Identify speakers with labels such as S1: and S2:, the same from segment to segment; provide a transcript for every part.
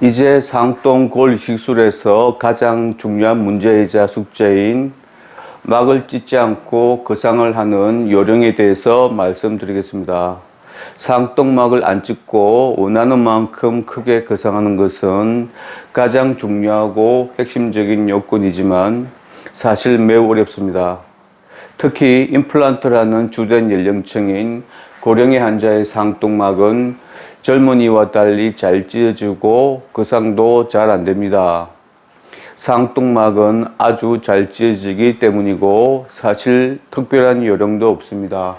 S1: 이제 상동 골 시술에서 가장 중요한 문제이자 숙제인 막을 찢지 않고 거상을 하는 요령에 대해서 말씀드리겠습니다. 상동막을 안 찢고 원하는 만큼 크게 거상하는 것은 가장 중요하고 핵심적인 요건이지만 사실 매우 어렵습니다. 특히 임플란트라는 주된 연령층인 고령의 환자의 상동막은 젊은이와 달리 잘 찢어지고 거상도 잘 안됩니다. 상동막은 아주 잘 찢어지기 때문이고 사실 특별한 요령도 없습니다.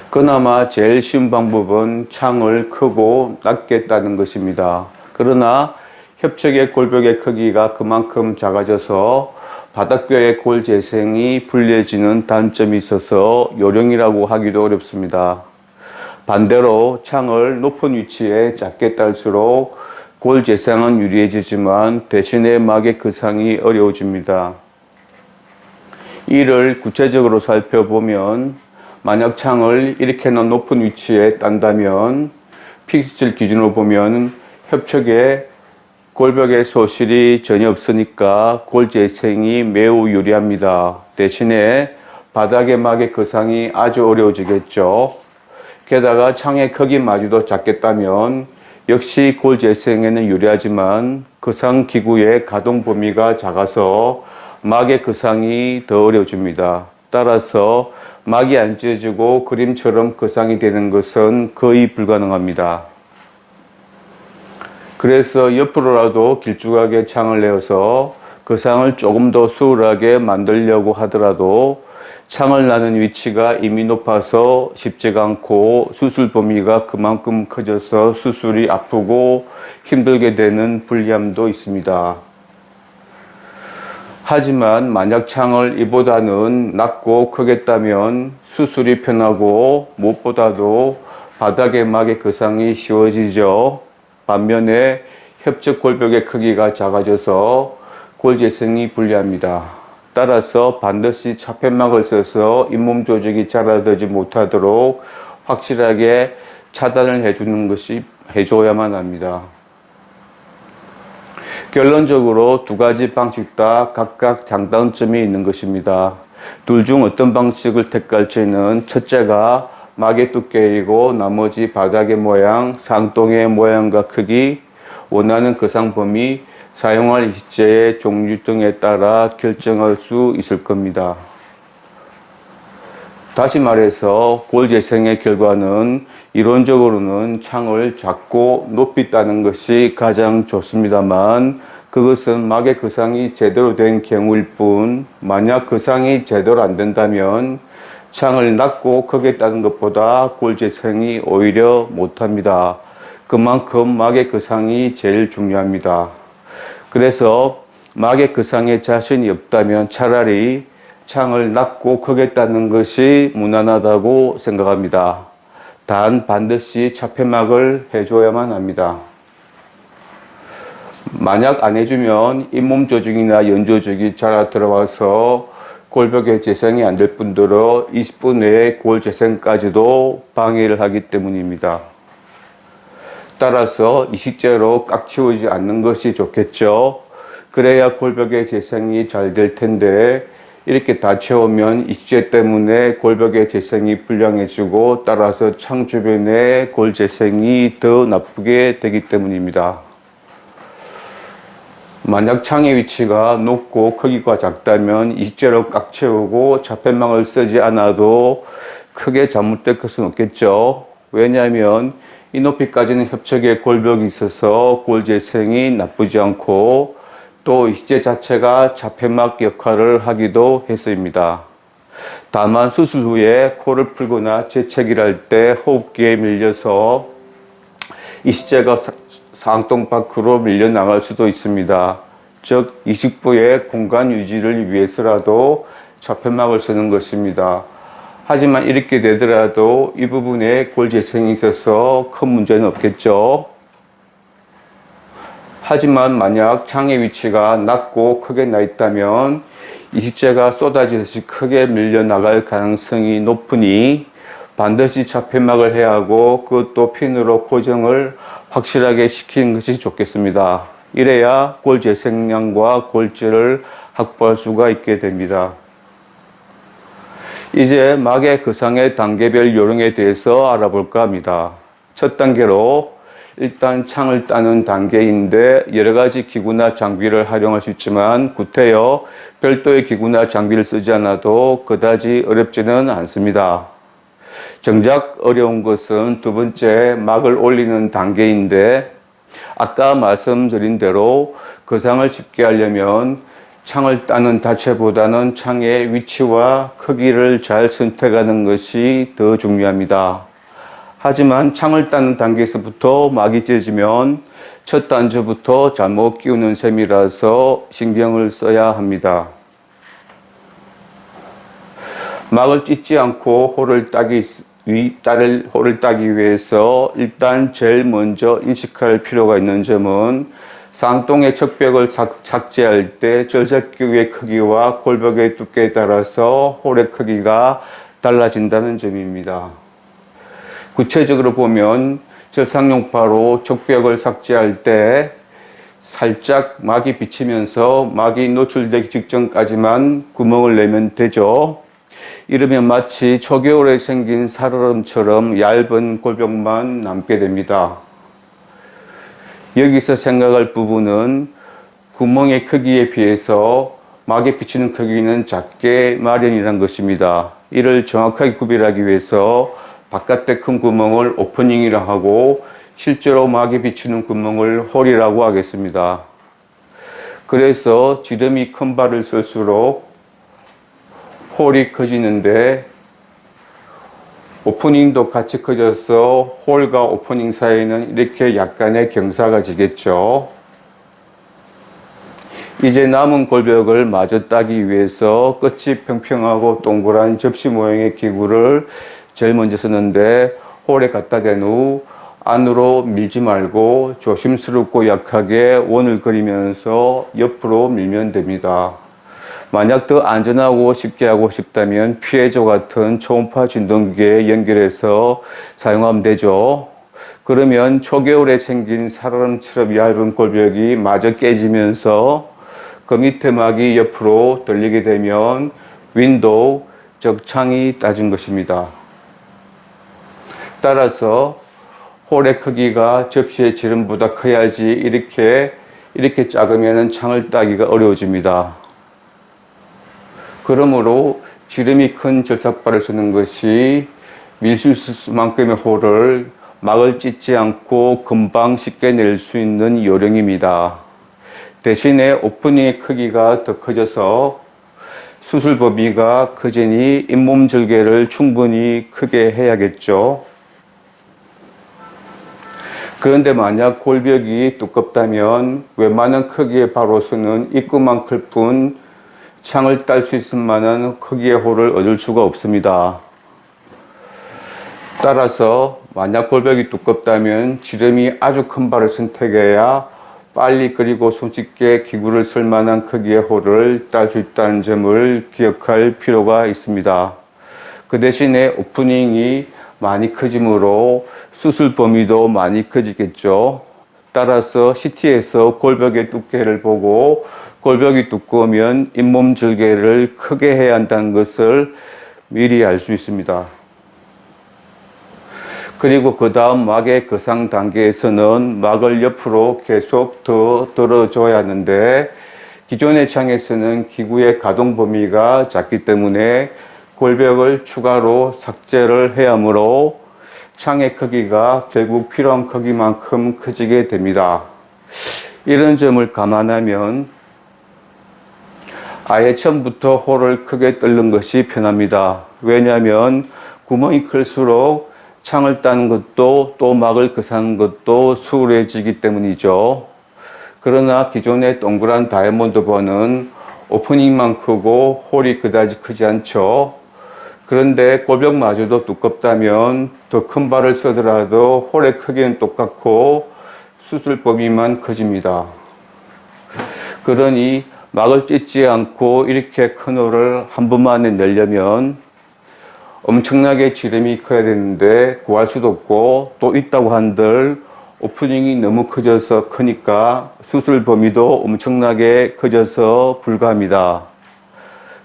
S1: 그나마 제일 쉬운 방법은 창을 크고 낮게 따는 것입니다. 그러나 협착의 골벽의 크기가 그만큼 작아져서 바닥뼈의 골 재생이 불리해지는 단점이 있어서 요령이라고 하기도 어렵습니다. 반대로 창을 높은 위치에 작게 딸수록 골 재생은 유리해지지만 대신에 막의 거상이 어려워집니다. 이를 구체적으로 살펴보면 만약 창을 이렇게나 높은 위치에 딴다면 픽스칠 기준으로 보면 협착에 골벽의 소실이 전혀 없으니까 골 재생이 매우 유리합니다. 대신에 바닥의 막의 거상이 아주 어려워지겠죠. 게다가 창의 크기마저도 작겠다면 역시 골 재생에는 유리하지만 거상 기구의 가동 범위가 작아서 막의 거상이 더 어려워집니다. 따라서 막이 안 찢어지고 그림처럼 거상이 되는 것은 거의 불가능합니다. 그래서 옆으로라도 길쭉하게 창을 내어서 거상을 조금 더 수월하게 만들려고 하더라도 창을 나는 위치가 이미 높아서 쉽지가 않고 수술 범위가 그만큼 커져서 수술이 아프고 힘들게 되는 불리함도 있습니다. 하지만 만약 창을 이보다는 낮고 크겠다면 수술이 편하고 무엇보다도 바닥의 막의 거상이 쉬워지죠. 반면에 협착 골벽의 크기가 작아져서 골 재생이 불리합니다. 따라서 반드시 차폐막을 써서 잇몸 조직이 자라들지 못하도록 확실하게 차단을 해줘야만 합니다. 결론적으로 두 가지 방식 다 각각 장단점이 있는 것입니다. 둘 중 어떤 방식을 택할지는 첫째가 막의 두께이고 나머지 바닥의 모양, 상동의 모양과 크기, 원하는 거상 범위, 사용할 시제의 종류 등에 따라 결정할 수 있을 겁니다. 다시 말해서 골 재생의 결과는 이론적으로는 창을 작고 높이 따는 것이 가장 좋습니다만 그것은 막의 거상이 제대로 된 경우일 뿐 만약 거상이 제대로 안 된다면 창을 낮고 크게 따는 것보다 골 재생이 오히려 못합니다. 그만큼 막의 거상이 제일 중요합니다. 그래서 막의 거상에 자신이 없다면 차라리 창을 낮고 크게 따는 것이 무난하다고 생각합니다. 단 반드시 차폐막을 해줘야만 합니다. 만약 안 해주면 잇몸 조직이나 연 조직이 자라 들어와서 골벽의 재생이 안 될 뿐더러 20분 내에 골 재생까지도 방해를 하기 때문입니다. 따라서 이식제로 꽉 채우지 않는 것이 좋겠죠. 그래야 골벽의 재생이 잘 될 텐데 이렇게 다 채우면 이식제 때문에 골벽의 재생이 불량해지고 따라서 창 주변에 골 재생이 더 나쁘게 되기 때문입니다. 만약 창의 위치가 높고 크기가 작다면 이식제로 꽉 채우고 차폐막을 쓰지 않아도 크게 잘못될 것은 없겠죠. 왜냐하면 이 높이까지는 협착의 골벽이 있어서 골 재생이 나쁘지 않고 또 이식제 자체가 차폐막 역할을 하기도 해서입니다. 다만 수술 후에 코를 풀거나 재채기를 할 때 호흡기에 밀려서 이식제가 상동 밖으로 밀려나갈 수도 있습니다. 즉 이식부의 공간 유지를 위해서라도 차폐막을 쓰는 것입니다. 하지만 이렇게 되더라도 이 부분에 골 재생이 있어서 큰 문제는 없겠죠. 하지만 만약 창의 위치가 낮고 크게 나 있다면 이식제가 쏟아지듯이 크게 밀려나갈 가능성이 높으니 반드시 차폐막을 해야 하고 그것도 핀으로 고정을 확실하게 시키는 것이 좋겠습니다. 이래야 골 재생량과 골질을 확보할 수가 있게 됩니다. 이제 막의 거상의 단계별 요령에 대해서 알아볼까 합니다. 첫 단계로 일단 창을 따는 단계인데 여러 가지 기구나 장비를 활용할 수 있지만 구태여 별도의 기구나 장비를 쓰지 않아도 그다지 어렵지는 않습니다. 정작 어려운 것은 두 번째 막을 올리는 단계인데 아까 말씀드린 대로 거상을 쉽게 하려면 창을 따는 자체보다는 창의 위치와 크기를 잘 선택하는 것이 더 중요합니다. 하지만 창을 따는 단계에서부터 막이 찢어지면 첫 단추부터 잘못 끼우는 셈이라서 신경을 써야 합니다. 막을 찢지 않고 홀을 따기 위해서 일단 제일 먼저 인식할 필요가 있는 점은 쌍통의 척벽을 삭제할 때 절삭기구의 크기와 골벽의 두께에 따라서 홀의 크기가 달라진다는 점입니다. 구체적으로 보면 절삭용파로 척벽을 삭제할 때 살짝 막이 비치면서 막이 노출되기 직전까지만 구멍을 내면 되죠. 이러면 마치 초겨울에 생긴 살얼음처럼 얇은 골벽만 남게 됩니다. 여기서 생각할 부분은 구멍의 크기에 비해서 막에 비치는 크기는 작게 마련이라는 것입니다. 이를 정확하게 구별하기 위해서 바깥에 큰 구멍을 오프닝이라 하고 실제로 막에 비치는 구멍을 홀이라고 하겠습니다. 그래서 지름이 큰 발을 쓸수록 홀이 커지는데 오프닝도 같이 커져서 홀과 오프닝 사이에는 이렇게 약간의 경사가 지겠죠. 이제 남은 골벽을 마저 따기 위해서 끝이 평평하고 동그란 접시 모양의 기구를 제일 먼저 쓰는데 홀에 갖다 댄 후 안으로 밀지 말고 조심스럽고 약하게 원을 그리면서 옆으로 밀면 됩니다. 만약 더 안전하고 쉽게 하고 싶다면 피에조 같은 초음파 진동기에 연결해서 사용하면 되죠. 그러면 초겨울에 생긴 살얼음처럼 얇은 골벽이 마저 깨지면서 그 밑에 막이 옆으로 들리게 되면 윈도우, 즉 창이 따진 것입니다. 따라서 홀의 크기가 접시의 지름보다 커야지 이렇게 작으면 창을 따기가 어려워집니다. 그러므로 지름이 큰 절삭발을 쓰는 것이 밀 수 있을 만큼의 홀을 막을 찢지 않고 금방 쉽게 낼 수 있는 요령입니다. 대신에 오프닝의 크기가 더 커져서 수술 범위가 커지니 잇몸 절개를 충분히 크게 해야겠죠. 그런데 만약 골벽이 두껍다면 웬만한 크기의 바로서는 입구만 클 뿐 창을 딸 수 있을 만한 크기의 홀을 얻을 수가 없습니다. 따라서 만약 골벽이 두껍다면 지름이 아주 큰 발을 선택해야 빨리 그리고 손쉽게 기구를 쓸 만한 크기의 홀을 딸 수 있다는 점을 기억할 필요가 있습니다. 그 대신에 오프닝이 많이 커지므로 수술 범위도 많이 커지겠죠. 따라서 CT에서 골벽의 두께를 보고 골벽이 두꺼우면 잇몸 절개를 크게 해야 한다는 것을 미리 알 수 있습니다. 그리고 그 다음 막의 거상 단계에서는 막을 옆으로 계속 더 들어줘야 하는데 기존의 창에서는 기구의 가동 범위가 작기 때문에 골벽을 추가로 삭제를 해야 하므로 창의 크기가 결국 필요한 크기만큼 커지게 됩니다. 이런 점을 감안하면 아예 처음부터 홀을 크게 뚫는 것이 편합니다. 왜냐하면 구멍이 클수록 창을 따는 것도 또 막을 거사는 것도 수월해지기 때문이죠. 그러나 기존의 동그란 다이아몬드 번은 오프닝만 크고 홀이 그다지 크지 않죠. 그런데 골벽마저도 두껍다면 더 큰 발을 쓰더라도 홀의 크기는 똑같고 수술 범위만 커집니다. 그러니 막을 찢지 않고 이렇게 큰 홀을 한 번만에 내려면 엄청나게 지름이 커야 되는데 구할 수도 없고 또 있다고 한들 오프닝이 너무 크니까 수술 범위도 엄청나게 커져서 불가합니다.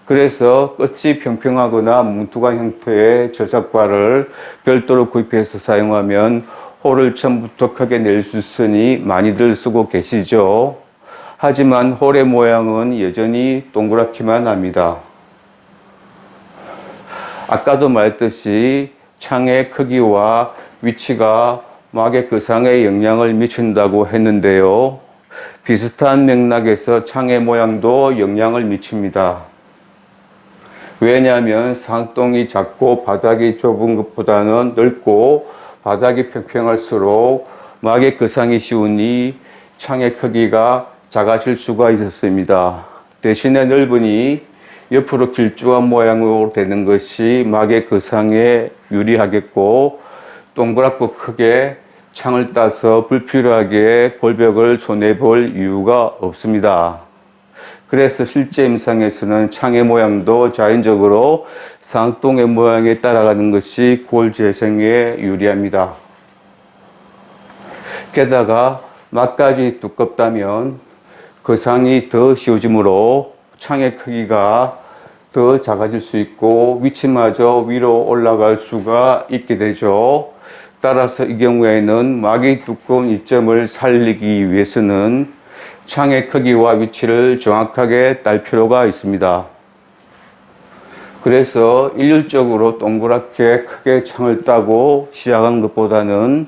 S1: 그래서 끝이 평평하거나 뭉툭한 형태의 저작발을 별도로 구입해서 사용하면 홀을 처음부터 크게 낼 수 있으니 많이들 쓰고 계시죠. 하지만 홀의 모양은 여전히 동그랗기만 합니다. 아까도 말했듯이 창의 크기와 위치가 막의 거상에 영향을 미친다고 했는데요. 비슷한 맥락에서 창의 모양도 영향을 미칩니다. 왜냐하면 상동이 작고 바닥이 좁은 것보다는 넓고 바닥이 평평할수록 막의 거상이 쉬우니 창의 크기가 작아질 수가 있었습니다. 대신에 넓으니 옆으로 길쭉한 모양으로 되는 것이 막의 거상에 유리하겠고, 동그랗고 크게 창을 따서 불필요하게 골벽을 손해볼 이유가 없습니다. 그래서 실제 임상에서는 창의 모양도 자연적으로 상동의 모양에 따라가는 것이 골 재생에 유리합니다. 게다가 막까지 두껍다면 거상이 더 쉬워지므로 창의 크기가 더 작아질 수 있고 위치마저 위로 올라갈 수가 있게 되죠. 따라서 이 경우에는 막이 두꺼운 이점을 살리기 위해서는 창의 크기와 위치를 정확하게 딸 필요가 있습니다. 그래서 일률적으로 동그랗게 크게 창을 따고 시작한 것보다는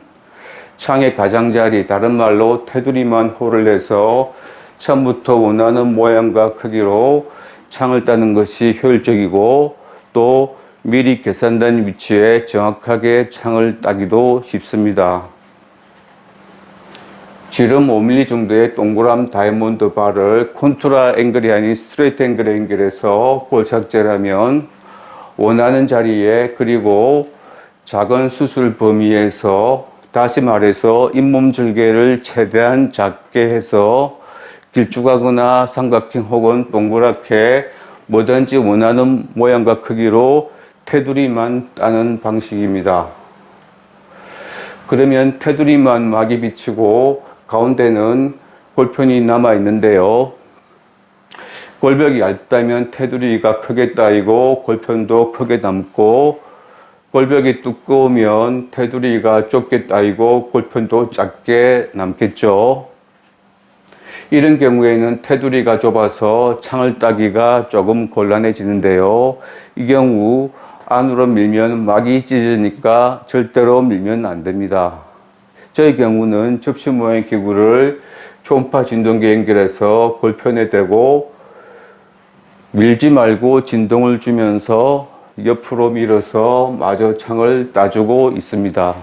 S1: 창의 가장자리, 다른 말로 테두리만 홀을 내서 처음부터 원하는 모양과 크기로 창을 따는 것이 효율적이고 또 미리 계산된 위치에 정확하게 창을 따기도 쉽습니다. 지름 5mm 정도의 동그란 다이아몬드 바를 컨투라 앵글이 아닌 스트레이트 앵글에 연결해서 골착제라면 원하는 자리에, 그리고 작은 수술 범위에서, 다시 말해서 잇몸 절개를 최대한 작게 해서 길쭉하거나 삼각형 혹은 동그랗게 뭐든지 원하는 모양과 크기로 테두리만 따는 방식입니다. 그러면 테두리만 막이 비치고 가운데는 골편이 남아 있는데요. 골벽이 얇다면 테두리가 크게 따이고 골편도 크게 남고, 골벽이 두꺼우면 테두리가 좁게 따이고 골편도 작게 남겠죠. 이런 경우에는 테두리가 좁아서 창을 따기가 조금 곤란해지는데요. 이 경우 안으로 밀면 막이 찢으니까 절대로 밀면 안 됩니다. 저의 경우는 접시 모양 기구를 초음파 진동기에 연결해서 골편에 대고 밀지 말고 진동을 주면서 옆으로 밀어서 마저 창을 따주고 있습니다.